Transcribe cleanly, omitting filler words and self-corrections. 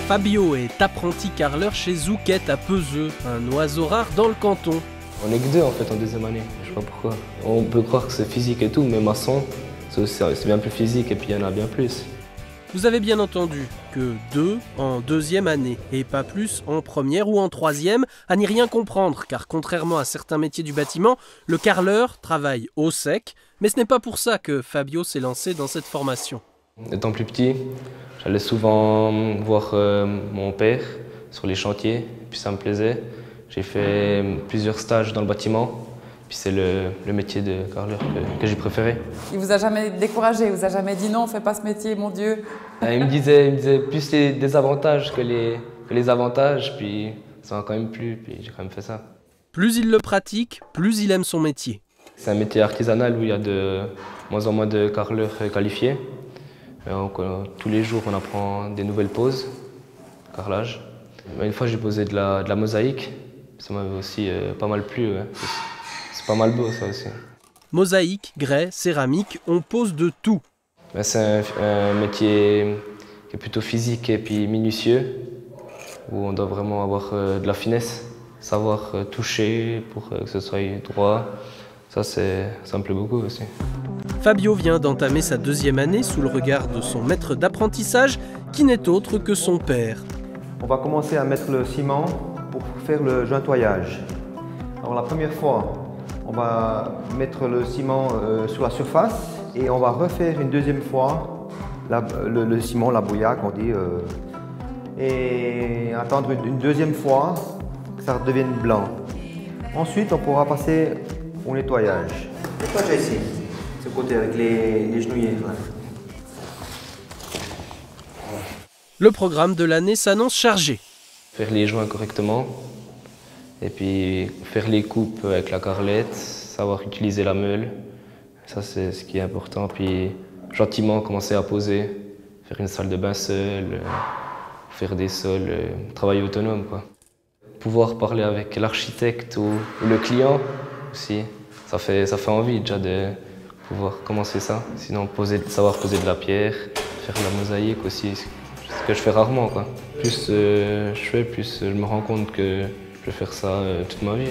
Fabio est apprenti carreleur chez Zouquette à Peseux, un oiseau rare dans le canton. On n'est que deux en fait en deuxième année, je sais pas pourquoi. On peut croire que c'est physique et tout, mais maçon, c'est bien plus physique et puis il y en a bien plus. Vous avez bien entendu que 2 en deuxième année et pas plus en première ou en troisième, à n'y rien comprendre, car contrairement à certains métiers du bâtiment, le carreleur travaille au sec, mais ce n'est pas pour ça que Fabio s'est lancé dans cette formation. Étant plus petit, j'allais souvent voir mon père sur les chantiers, puis ça me plaisait. J'ai fait plusieurs stages dans le bâtiment, puis c'est le métier de carreleur que j'ai préféré. Il vous a jamais découragé, il vous a jamais dit non, fais pas ce métier, mon Dieu. Il me disait plus les désavantages que les avantages, puis ça m'a quand même plu, puis j'ai quand même fait ça. Plus il le pratique, plus il aime son métier. C'est un métier artisanal où il y a de moins en moins de carreleurs qualifiés. Donc, tous les jours, on apprend des nouvelles poses, carrelage. Une fois, j'ai posé de la mosaïque. Ça m'avait aussi pas mal plu. Ouais. C'est pas mal beau, ça aussi. Mosaïque, grès, céramique, on pose de tout. C'est un métier qui est plutôt physique et puis minutieux, où on doit vraiment avoir de la finesse, savoir toucher pour que ce soit droit. Ça me plaît beaucoup aussi. Fabio vient d'entamer sa deuxième année sous le regard de son maître d'apprentissage, qui n'est autre que son père. On va commencer à mettre le ciment pour faire le jointoyage. Alors la première fois, on va mettre le ciment sur la surface et on va refaire une deuxième fois le ciment, la bouillaque on dit, et attendre une deuxième fois que ça redevienne blanc. Ensuite, on pourra passer au nettoyage. Nettoyage ici, ce côté avec les genouillères. Là. Le programme de l'année s'annonce chargé. Faire les joints correctement, et puis faire les coupes avec la carrelette, savoir utiliser la meule, ça c'est ce qui est important. Puis gentiment commencer à poser, faire une salle de bain seule, faire des sols, travail autonome quoi. Pouvoir parler avec l'architecte ou le client aussi, ça fait envie déjà de pouvoir commencer ça. Sinon savoir poser de la pierre, faire de la mosaïque aussi, ce que je fais rarement quoi. Plus je fais, plus je me rends compte que je vais faire ça toute ma vie.